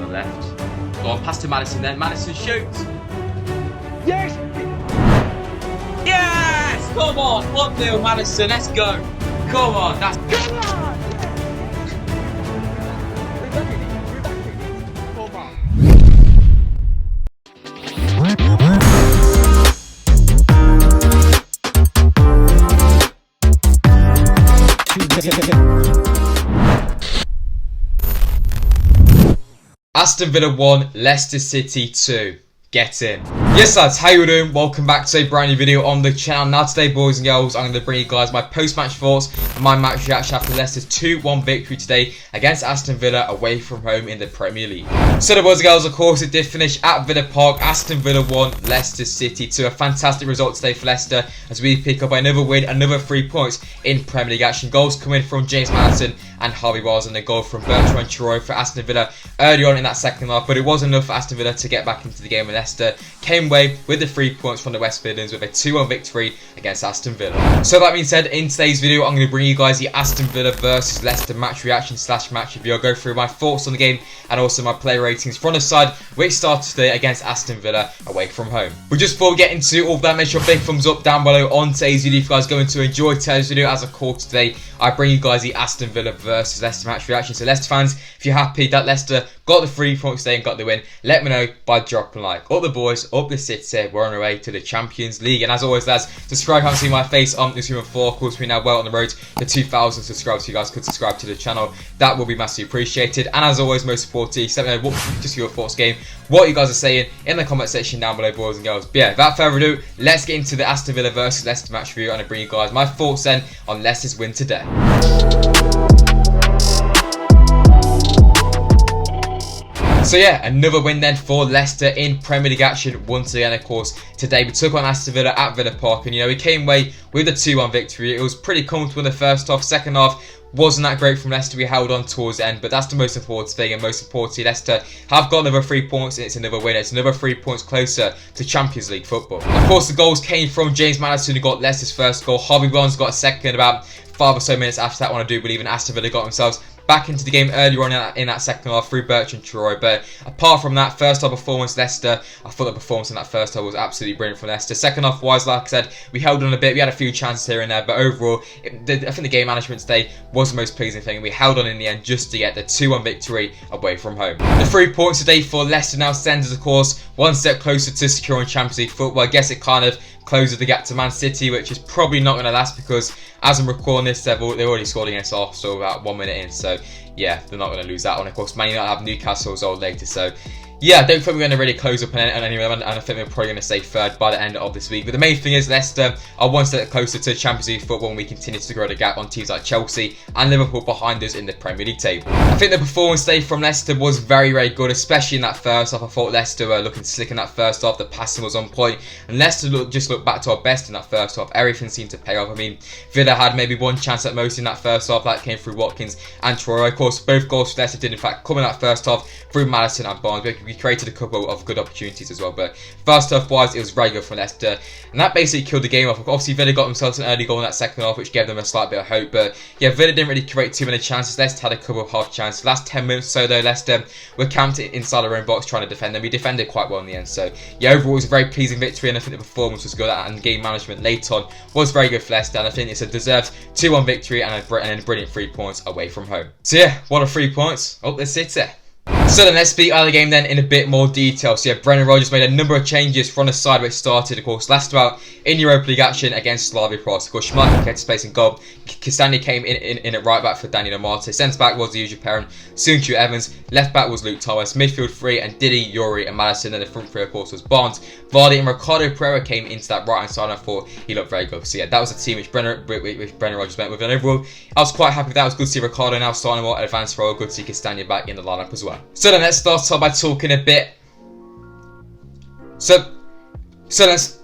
the left. Go on, pass to Maddison then. Maddison shoots. Yes! Yes! Come on, 1-0 Maddison, let's go. Come on, that's... Come on! We're back in it. We're back in it. Come on. Aston Villa 1, Leicester City 2. Get in. Yes lads, how you doing? Welcome back to a brand new video on the channel. Now today, boys and girls, I'm going to bring you guys my post-match thoughts and my match reaction after Leicester's 2-1 victory today against Aston Villa away from home in the Premier League. So the boys and girls, of course, it did finish at Villa Park. Aston Villa 1, Leicester City 2. A fantastic result today for Leicester as we pick up another win, another 3 points in Premier League action. Goals coming from James Maddison and Harvey Barnes, and a goal from Traoré for Aston Villa early on in that second half, but it was enough for Aston Villa to get back into the game, and Leicester came away with the 3 points from the West Midlands with a 2-1 victory against Aston Villa. So that being said, in today's video I'm going to bring you guys the Aston Villa versus Leicester match reaction / match review. I'll go through my thoughts on the game and also my player ratings from the side which started today against Aston Villa away from home. But just before we get into all of that, make sure a big thumbs up down below on today's video if you guys are going to enjoy today's video. As of course today I bring you guys the Aston Villa versus Leicester match reaction. So Leicester fans, if you're happy that Leicester got the 3 points today and got the win, let me know by dropping a like. Up the boys, up the Citeh, we're on our way to the Champions League. And as always lads, subscribe if you haven't seen my face on this human 4. Of course we're now well on the road to 2,000 subscribers, so you guys could subscribe to the channel. That will be massively appreciated. And as always, most supportive, let me know what just your thoughts game, what you guys are saying in the comment section down below, boys and girls. But yeah, without further ado, let's get into the Aston Villa versus Leicester match review, and I bring you guys my thoughts then on Leicester's win today. So yeah, another win then for Leicester in Premier League action once again. Of course, today we took on Aston Villa at Villa Park, and you know, we came away with a 2-1 victory. It was pretty comfortable in the first half. Second half wasn't that great from Leicester. We held on towards the end, but that's the most important thing, and most importantly, Leicester have got another 3 points, and it's another win. It's another 3 points closer to Champions League football. Of course, the goals came from James Maddison, who got Leicester's first goal. Harvey Barnes got a second about 5 or so minutes after that one, I do believe, and Aston Villa got themselves back into the game earlier on in that second half through Traoré. But apart from that first half performance, Leicester, I thought the performance in that first half was absolutely brilliant for Leicester. Second half wise, like I said, we held on a bit. We had a few chances here and there, but overall, I think the game management today was the most pleasing thing. We held on in the end just to get the 2-1 victory away from home. The 3 points today for Leicester now sends us, of course, one step closer to securing Champions League football. I guess it kind of closes the gap to Man City, which is probably not going to last because as I'm recording this, they've already scored against Arsenal about 1 minute in. So yeah, they're not going to lose that one. Of course, Man United have Newcastle as well later. So yeah, I don't think we're going to really close up on any of them, and I think we're probably going to stay third by the end of this week. But the main thing is Leicester are one step closer to Champions League football, and we continue to grow the gap on teams like Chelsea and Liverpool behind us in the Premier League table. I think the performance today from Leicester was very, very good, especially in that first half. I thought Leicester were looking slick in that first half. The passing was on point, and Leicester just looked back to our best in that first half. Everything seemed to pay off. I mean, Villa had maybe one chance at most in that first half. That came through Watkins and Traoré. Of course, both goals for Leicester did in fact come in that first half through Maddison and Barnes. We created a couple of good opportunities as well, but first half wise it was very good for Leicester, and that basically killed the game off. Obviously Villa got themselves an early goal in that second half, which gave them a slight bit of hope, but yeah, Villa didn't really create too many chances. Leicester had a couple of half chances. Last 10 minutes or so though, Leicester were camped inside their own box trying to defend them. We defended quite well in the end, so yeah, overall it was a very pleasing victory, and I think the performance was good, and game management late on was very good for Leicester, and I think it's a deserved 2-1 victory and a brilliant 3 points away from home. So yeah, what are 3 points? Up the Citeh. So then let's speak out of the game then in a bit more detail. So yeah, Brendan Rodgers made a number of changes from the side which started, of course, last about in Europa League action against Slavia Prague. Of course, Schmeichel kept his place in goal. Castagna came in at right back for Daniel Martínez. Centre back was the usual pairing, Sunchu Evans. Left back was Luke Thomas. Midfield 3 and Didi, Yuri and Maddison. And the front 3, of course, was Barnes, Vardy and Ricardo Pereira came into that right hand side, and I thought he looked very good. So yeah, that was a team which Brendan Rodgers went with, and overall I was quite happy with that. It was good to see Ricardo now starting a more advanced role. Good to see Castagna back in the lineup as well. So then let's start off by talking a bit. So let's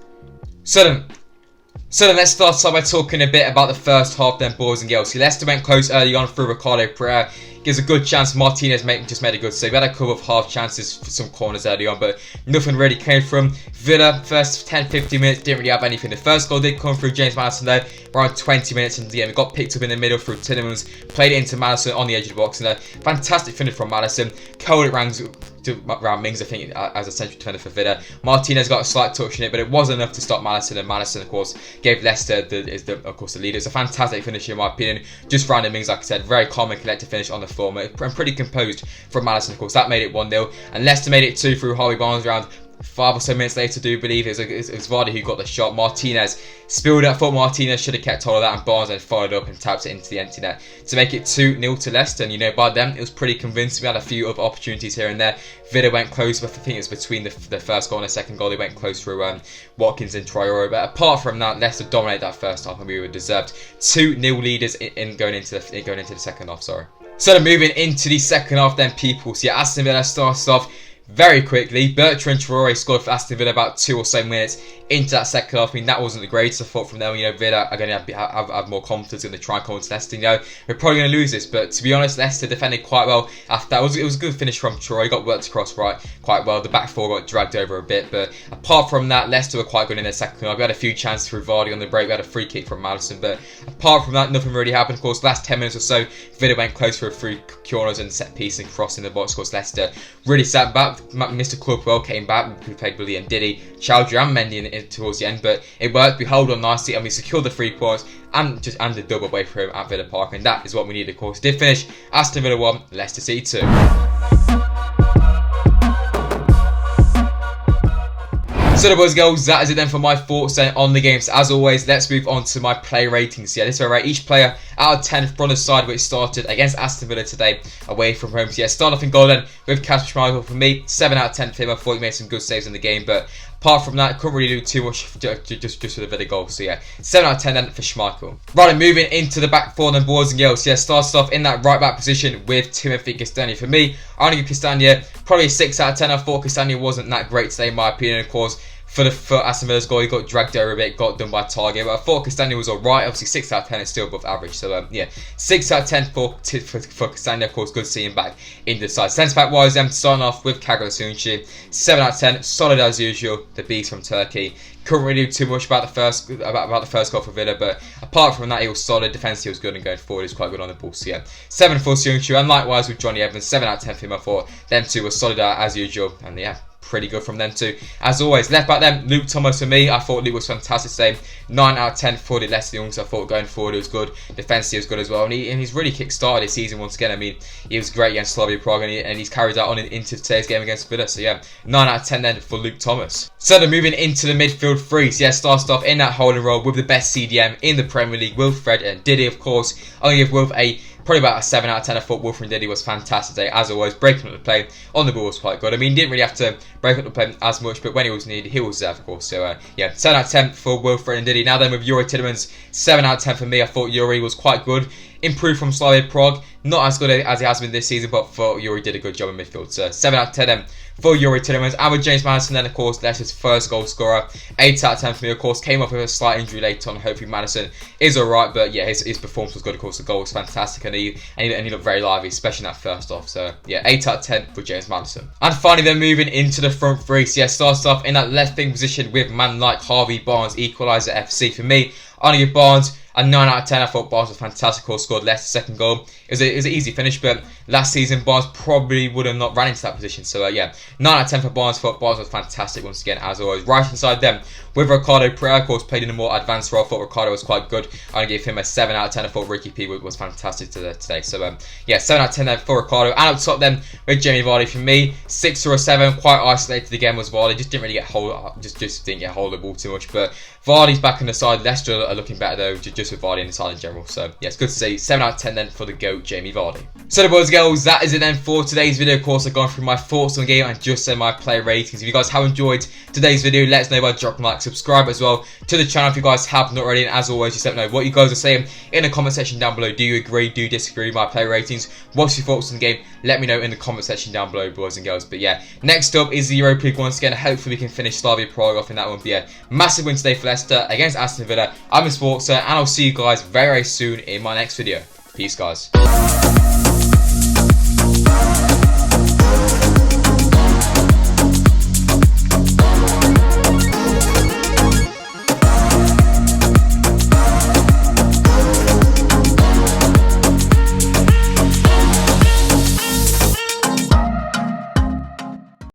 start off by talking a bit about the first half then, boys and girls. See, Leicester went close early on through Ricardo Pereira. Gives a good chance. Martínez just made a good save. We had a couple of half chances for some corners early on, but nothing really came from Villa. First 10-15 minutes didn't really have anything. The first goal did come through James Maddison though, around 20 minutes into the game. It got picked up in the middle through Tillemans, played it into Maddison on the edge of the box, and a fantastic finish from Maddison. Curled it around Mings, I think, as a central defender for Villa. Martínez got a slight touch in it, but it wasn't enough to stop Maddison, and Maddison, of course, gave Leicester the lead. It's a fantastic finish in my opinion. Just rounding Mings, like I said, very calm and collected finish on the floor, and pretty composed from Maddison, of course. That made it 1-0, and Leicester made it 2 through Harvey Barnes around 5 or so minutes later, I do believe. It was Vardy who got the shot. Martínez spilled it. I thought Martínez should have kept hold of that, and Barnes then followed up and tapped it into the empty net to make it 2-0 to Leicester. And, you know, by then, it was pretty convincing. We had a few other opportunities here and there. Villa went close, but I think it was between the first goal and the second goal. They went close through Watkins and Traoré. But apart from that, Leicester dominated that first half, and we were deserved 2-0 leaders in going into the second half. Sorry. So moving into the second half, then, people. So yeah, Aston Villa starts off very quickly. Bertrand Traoré scored for Aston Villa about 2 or so minutes into that second half. I mean, that wasn't the greatest. I thought from there, you know, Villa are going to have more confidence in the try and come to Leicester. You know, we're probably going to lose this, but to be honest, Leicester defended quite well after that. It was a good finish from Traoré. Got worked across quite well. The back four got dragged over a bit, but apart from that, Leicester were quite good in their second half. We had a few chances through Vardy on the break. We had a free kick from Maddison, but apart from that, nothing really happened. Of course, last 10 minutes or so, Villa went close for a free corners and set piece and cross in the box. Of course, Leicester really sat back. Mr. Clubwell came back. We played Willie and Diddy, Chowdhury and Mendy towards the end, but it worked. We held on nicely and we secured the 3 points and the double away for him at Villa Park, and that is what we needed. Of course, did finish Aston Villa 1, Leicester City 2. So the boys and girls, that is it then for my thoughts on the games. As always, let's move on to my play ratings. Yeah, this is where I rate each player out of 10 from the side which started against Aston Villa today away from home. So yeah, start off in goal then with Kasper Schmeichel. For me, 7 out of 10 for him. I thought he made some good saves in the game, but apart from that, couldn't really do too much just for the Villa goal. So yeah, 7 out of 10 then for Schmeichel. Right, moving into the back four then, boys and girls. So yeah, started off in that right back position with Timothy Castagne. For me, I only give Castagne probably a 6 out of 10. I thought Castagne wasn't that great today in my opinion. Of course, for Aston Villa's goal, he got dragged over a bit, got done by Target. But I thought Castagne was alright. Obviously, 6 out of 10 is still above average. So, yeah, 6 out of 10 for Castagne. Of course, good to see him back in the side. Centre back wise, starting off with Kagawa Sunchi. 7 out of 10, solid as usual. The beast from Turkey. Couldn't really do too much about the first goal for Villa, but apart from that, he was solid. Defensively, he was good, and going forward, he was quite good on the ball. So yeah, 7 for Sunchi, and likewise with Johnny Evans, 7 out of 10 for him. I thought them two were solid as usual, and yeah, pretty good from them too. As always, left back then, Luke Thomas for me. I thought Luke was fantastic today. 9 out of 10 for the Leicester Youngs. I thought going forward it was good. Defensively was good as well. And he's really kick-started his season once again. I mean, he was great against Slavia Prague, and he's carried that on into today's game against Villa. So yeah, 9 out of 10 then for Luke Thomas. So then moving into the midfield three. So yeah, starts off in that holding role with the best CDM in the Premier League, Wilfred and Diddy, of course. I'll give Wilf probably about a 7 out of 10. I thought Wilfred Diddy was fantastic today, as always. Breaking up the play on the ball was quite good. I mean, he didn't really have to break up the play as much, but when he was needed, he was there, of course. So, yeah, 7 out of 10 for Wilfred and Diddy. Now then, with Yuri Tielemans, 7 out of 10 for me. I thought Yuri was quite good. Improved from Slavia Prague. Not as good as he has been this season, but for Yuri did a good job in midfield. So, 7 out of 10 for Yuri Tielemans. And with James Maddison then, of course, Leicester's first goal scorer. 8 out of 10 for me, of course. Came off with a slight injury later on. Hopefully Maddison is alright, but yeah, his performance was good. Of course, the goal was fantastic, and he looked very lively, especially in that first off. So yeah, 8 out of 10 for James Maddison. And finally, then moving into the front three. So yeah, starts off in that left wing position with man like Harvey Barnes, equaliser FC. For me, I only give Barnes a 9 out of 10. I thought Barnes was fantastic. Of course, scored Leicester's second goal. It was an easy finish, but last season Barnes probably would have not ran into that position. So yeah, 9 out of 10 for Barnes. Thought Barnes was fantastic once again, as always. Right inside them with Ricardo Pereira, of course, played in a more advanced role. I thought Ricardo was quite good. I'm going to give him a 7 out of 10. I thought Ricky P was fantastic today. So yeah, 7 out of 10 then for Ricardo. And up top then with Jamie Vardy. For me, 6 or a 7. Quite isolated again was Vardy. Just didn't really get just didn't get hold of the ball too much. But Vardy's back on the side. Leicester are looking better though, just with Vardy in the side in general. So yeah, it's good to see. 7 out of 10 then for the GOAT Jamie Vardy. So the boys and girls, that is it then for today's video. Of course, I've gone through my thoughts on the game and just said my player ratings. If you guys have enjoyed today's video, let us know by dropping a like, subscribe as well to the channel if you guys have not already. And as always, just let me know what you guys are saying in the comment section down below. Do you agree? Do you disagree with my player ratings? What's your thoughts on the game? Let me know in the comment section down below, boys and girls. But yeah, next up is the Europa League once again. Hopefully we can finish Slavia Prague off in that one. But yeah, massive win today for Leicester against Aston Villa. I'm a Sportsa, and I'll see you guys very, very soon in my next video. Peace, guys.